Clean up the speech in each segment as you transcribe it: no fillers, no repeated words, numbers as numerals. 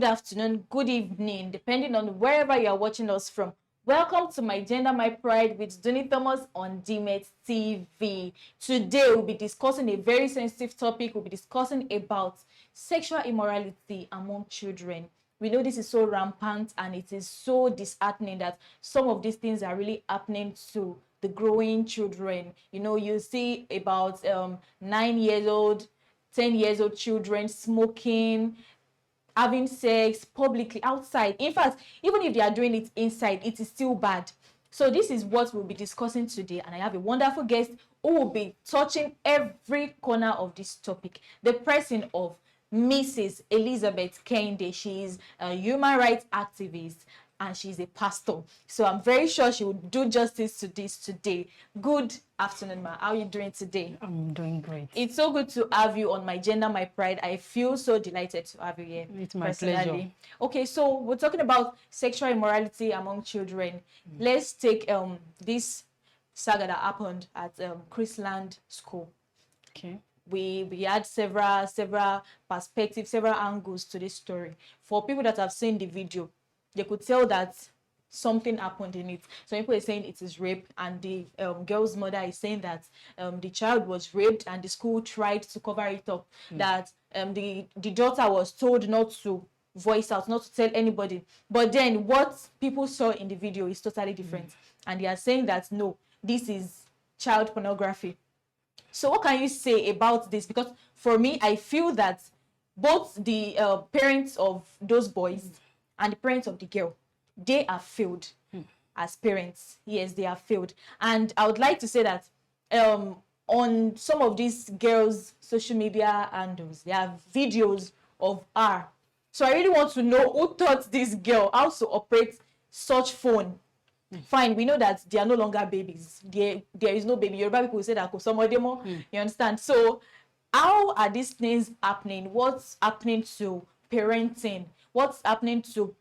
good afternoon, good evening, depending on wherever you are watching us from. Welcome to My Gender, My Pride with Dunni Thomas on DMET TV. Today, we'll be discussing a very sensitive topic. We'll be discussing about sexual immorality among children. We know this is so rampant and it is so disheartening that some of these things are really happening to the growing children. You know, you see about 9 years old, 10 years old children smoking, having sex publicly outside. In fact, even if they are doing it inside, it is still bad. So this is what we'll be discussing today, and I have a wonderful guest who will be touching every corner of this topic. The person of Mrs Elizabeth Kehinde. She is a human rights activist and she's a pastor. So I'm very sure she will do justice to this today. Good afternoon, ma. How are you doing today? I'm doing great. It's so good to have you on My Gender, My Pride. I feel so delighted to have you here. It's my pleasure. Okay, so we're talking about sexual immorality among children. Let's take this saga that happened at Chrisland school. Okay. We had several perspectives, several angles to this story. For people that have seen the video, they could tell that something happened in it. Some people are saying it is rape, and the girl's mother is saying that the child was raped and the school tried to cover it up. That the daughter was told not to voice out, not to tell anybody. But then what people saw in the video is totally different. And they are saying that no, this is child pornography. So what can you say about this? Because for me, I feel that both the parents of those boys and the parents of the girl, they are failed as parents. Yes, they are failed. And I would like to say that on some of these girls' social media handles, there are videos of her. So I really want to know who taught this girl how to operate such phone. Fine, we know that they are no longer babies. There is no baby. Yoruba people say that you understand? So how are these things happening? What's happening to parenting? What's happening to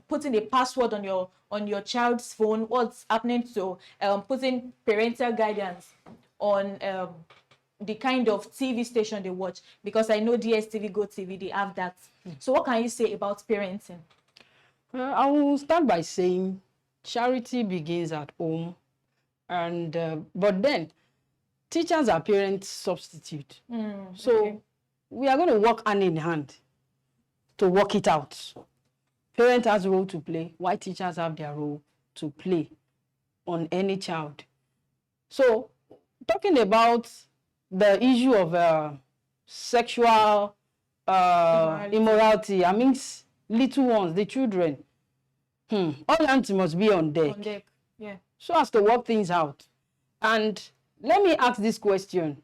putting a password on your child's phone? What's happening to putting parental guidance on the kind of TV station they watch? Because I know DSTV, Go TV, they have that. So what can you say about parenting? I will start by saying charity begins at home, and but then teachers are parents' substitute. So we are going to work hand in hand to work it out. Parents has a role to play, while teachers have their role to play on any child. So talking about the issue of sexual immorality amongst little ones, the children, all hands must be on deck. On deck, yeah. So as to work things out. And let me ask this question.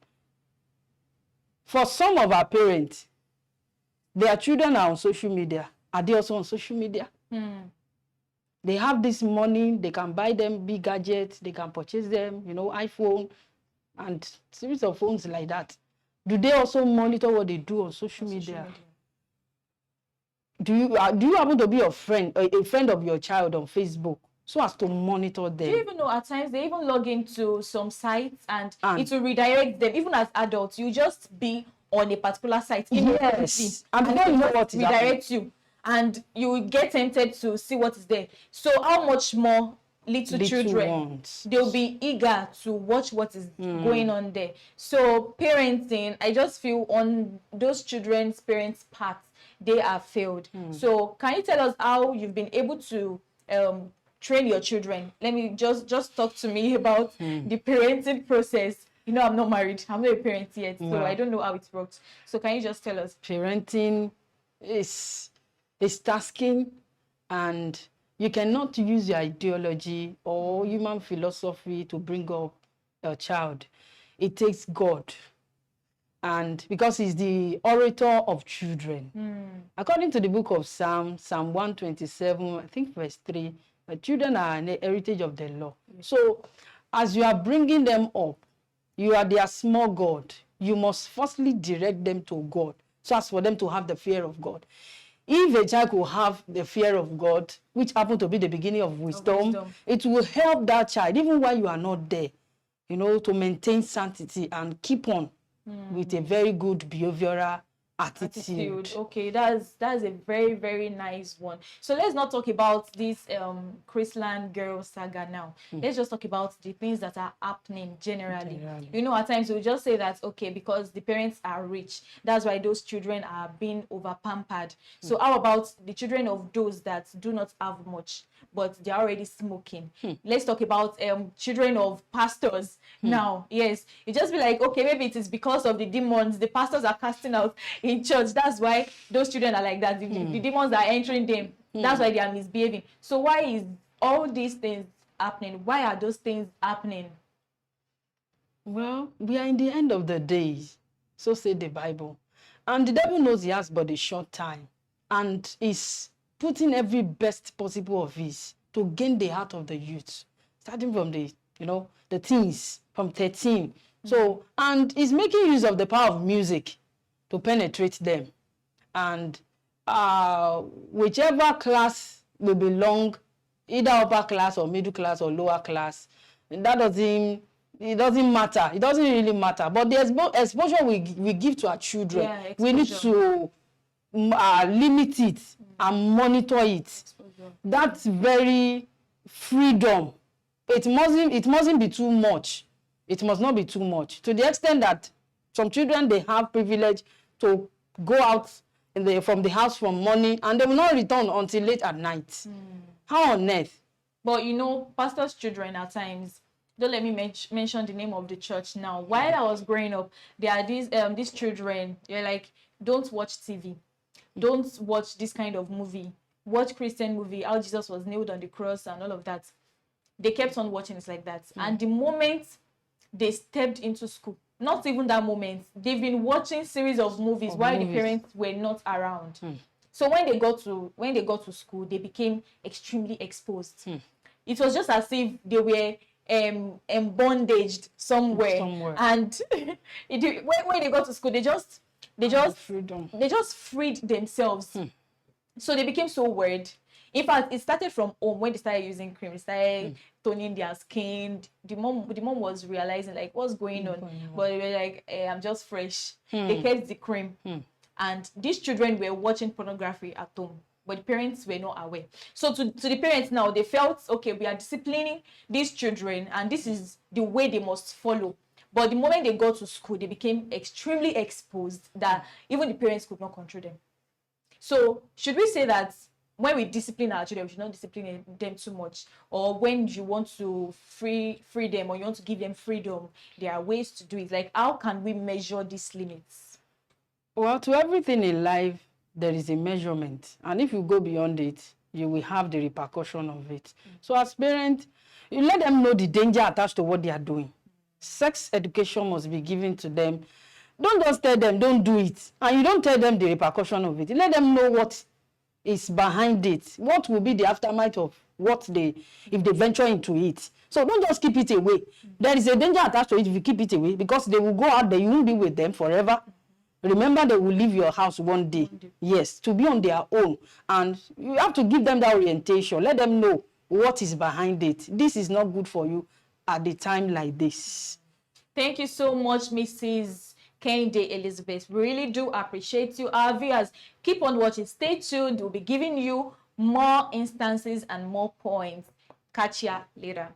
For some of our parents, their children are on social media. Are they also on social media? They have this money, they can buy them big gadgets, they can purchase them, you know, iPhone and series of phones like that. Do they also monitor what they do on social media? Do you happen to be a friend of your child on Facebook so as to monitor them? Do you even know at times they even log into some sites and it will redirect them? Even as adults, you just be on a particular site. Yes. And before you know what is redirect you, and you will get tempted to see what is there. So how much more little children ones, they'll be eager to watch what is going on there. So parenting, I just feel on those children's parents' part, they are failed. So can you tell us how you've been able to train your children? Let me just talk to me about the parenting process. You know, I'm not married. I'm not a parent yet, so I don't know how it works. So can you just tell us? Parenting is tasking, and you cannot use your ideology or human philosophy to bring up a child. It takes God. And because he's the orator of children. According to the book of Psalm 127, I think verse 3, children are an heritage of the law. So as you are bringing them up, you are their small God. You must firstly direct them to God, so as for them to have the fear of God. If a child will have the fear of God, which happens to be the beginning of wisdom, it will help that child, even while you are not there, you know, to maintain sanctity and keep on with a very good behavioral attitude. Okay, that's a very, very nice one. So let's not talk about this Chrisland girl saga now. Let's just talk about the things that are happening generally. You know, at times we'll just say that, okay, because the parents are rich, that's why those children are being over pampered. So how about the children of those that do not have much, but they're already smoking? Let's talk about children of pastors now. Yes, it just be like, okay, maybe it is because of the demons the pastors are casting out in church. That's why those children are like that. The demons are entering them. That's why they are misbehaving. So why is all these things happening? Why are those things happening? Well, we are in the end of the days, so say the Bible. And the devil knows he has but a short time and is putting every best possible of his to gain the heart of the youth, starting from the, the teens, from 13. So, and he's making use of the power of music to penetrate them. And whichever class will belong, either upper class or middle class or lower class, that doesn't, it doesn't matter. It doesn't really matter. But the exposure we give to our children, we need to limit it and monitor it. That's very freedom. It mustn't be too much. It must not be too much. To the extent that some children, they have privilege to go out from the house from morning and they will not return until late at night. How on earth? But you know, pastors' children at times, don't let me mention the name of the church now. While I was growing up, there are these children, they're like, don't watch TV. Don't watch this kind of movie. Watch Christian movie, how Jesus was nailed on the cross and all of that. They kept on watching it like that. And the moment they stepped into school, not even that moment, they've been watching series of movies while the parents were not around. So when they got to school, they became extremely exposed. It was just as if they were bondaged somewhere. And when they got to school, they just freed themselves. So they became so worried. In fact, it started from home. When they started using cream, they started toning their skin. The mom was realizing, like, what's going on? But they were like, I'm just fresh. They kept the cream. And these children were watching pornography at home, but the parents were not aware. So to the parents now, they felt, okay, we are disciplining these children and this is the way they must follow. But the moment they got to school, they became extremely exposed that even the parents could not control them. So should we say that when we discipline our children, we should not discipline them too much? Or when you want to free them or you want to give them freedom, there are ways to do it. Like, how can we measure these limits? Well, to everything in life, there is a measurement. And if you go beyond it, you will have the repercussion of it. So as parents, you let them know the danger attached to what they are doing. Sex education must be given to them. Don't just tell them, don't do it. And you don't tell them the repercussion of it. You let them know what is behind it. What will be the aftermath of if they venture into it. So don't just keep it away. There is a danger attached to it if you keep it away, because they will go out there, you won't be with them forever. Remember, they will leave your house one day. Yes, to be on their own. And you have to give them that orientation. Let them know what is behind it. This is not good for you at the time like this. Thank you so much, Mrs. Kehinde Elizabeth. We really do appreciate you. Our viewers, keep on watching. Stay tuned. We'll be giving you more instances and more points. Catch ya later.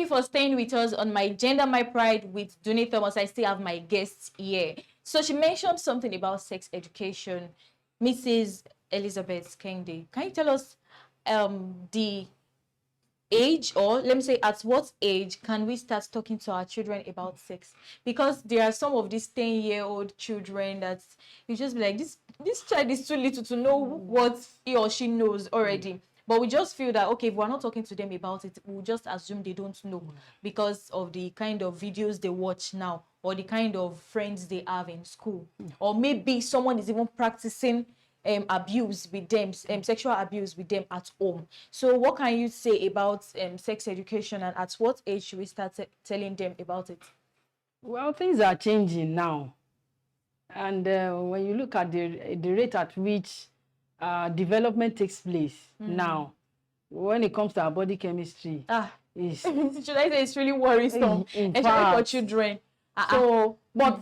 For staying with us on My Gender, My Pride with Dunni Thomas. I still have my guests here. So she mentioned something about sex education. Mrs. Elizabeth Kehinde, can you tell us the age, or let me say at what age can we start talking to our children about sex? Because there are some of these 10-year-old children that you just be like, this child is too little to know what he or she knows already. But we just feel that, okay, if we're not talking to them about it, we'll just assume they don't know because of the kind of videos they watch now, or the kind of friends they have in school. Or maybe someone is even practicing abuse with them, sexual abuse with them at home. So what can you say about sex education, and at what age should we start telling them about it? Well, things are changing now. And when you look at the rate at which development takes place now, when it comes to our body chemistry, is should I say it's really worrisome, especially for children. So, but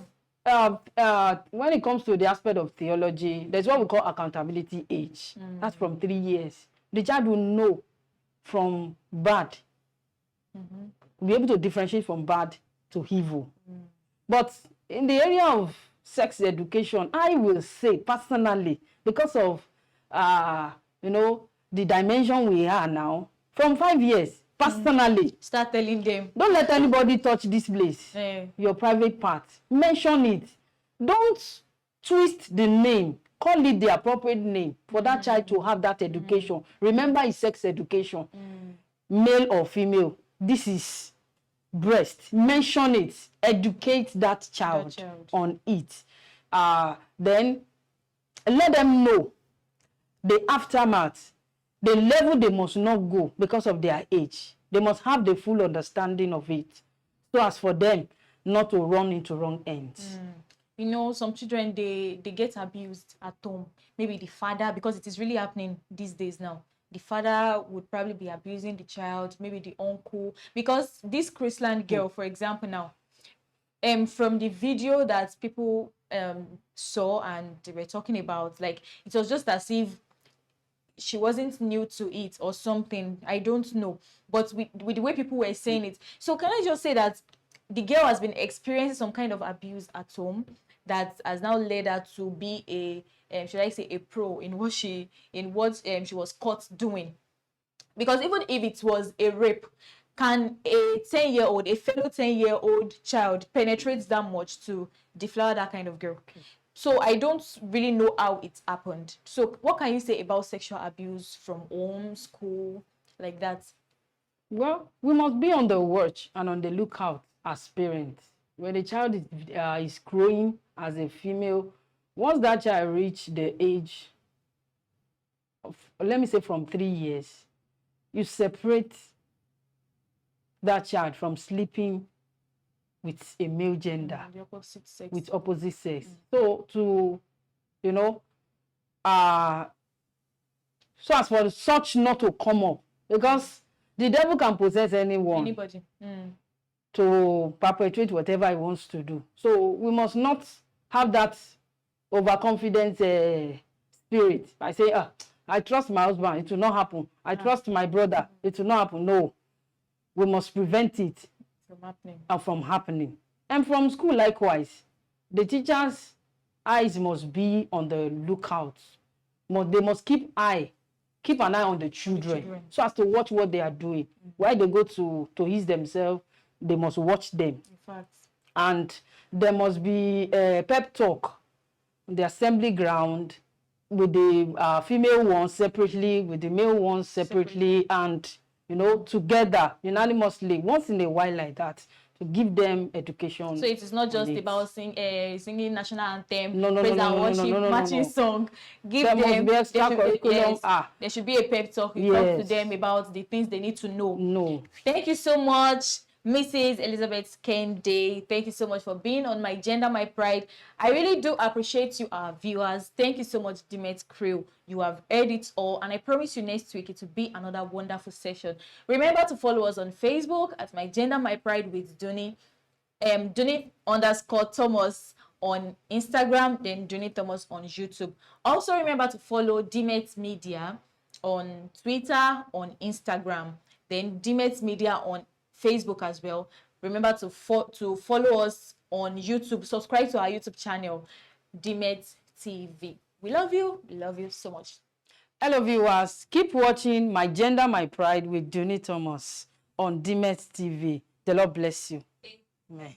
when it comes to the aspect of theology, there's what we call accountability age. That's from 3 years. The child will know from bad, be able to differentiate from bad to evil. But in the area of sex education, I will say personally, because of you know, the dimension we are now, from 5 years, personally, start telling them, don't let anybody touch this place, your private part. Mention it. Don't twist the name. Call it the appropriate name for that child to have that education. Remember, it's sex education, male or female. This is breast. Mention it. Educate that child on it. Then let them know the aftermath, the level they must not go because of their age. They must have the full understanding of it, so as for them not to run into wrong ends. You know, some children, they get abused at home. Maybe the father, because it is really happening these days now, the father would probably be abusing the child, maybe the uncle. Because this Chrisland girl, for example, now, from the video that people saw and they were talking about, like, it was just as if she wasn't new to it or something. I don't know. But with the way people were saying it. So can I just say that the girl has been experiencing some kind of abuse at home that has now led her to be a, should I say, a pro in what she was caught doing. Because even if it was a rape, can a 10-year-old, a fellow 10-year-old child penetrate that much to deflower that kind of girl? So I don't really know how it happened. So what can you say about sexual abuse from home, school, like that? Well, we must be on the watch and on the lookout as parents. When a child is growing as a female, once that child reaches the age of, let me say, from 3 years, you separate that child from sleeping with a male gender, the opposite sex. with opposite sex. So to, you know, so as for such not to come up, because the devil can possess anyone, anybody, to perpetrate whatever he wants to do. So we must not have that overconfident spirit. I say, I trust my husband, it will not happen. I trust my brother, it will not happen. No, we must prevent it from happening. And from school, likewise, the teachers' eyes must be on the lookout. They must keep an eye on the children, so as to watch what they are doing. While they go to ease themselves, they must watch them. In fact. And there must be a pep talk on the assembly ground, with the female ones separately, with the male ones separately, and, you know, together, unanimously, once in a while like that, to give them education. So it is not just about singing national anthem, no, praise and worship, marching song. Give them, must be extra curriculum. There should be a pep talk. You talk to them about the things they need to know. No. Thank you so much, Mrs. Elizabeth Kehinde. Thank you so much for being on My Gender, My Pride. I really do appreciate you, our viewers. Thank you so much, Dimet Crew. You have heard it all, and I promise you next week it will be another wonderful session. Remember to follow us on Facebook at My Gender, My Pride with Dunni. Dunni_Thomas on Instagram, then Dunni Thomas on YouTube. Also remember to follow Dimet Media on Twitter, on Instagram, then Dimet Media on Facebook as well. Remember to follow us on YouTube. Subscribe to our YouTube channel, Dimet TV. We love you. We love you so much. Hello viewers, keep watching My Gender, My Pride with Dunni Thomas on Dimet TV. The Lord bless you. Amen.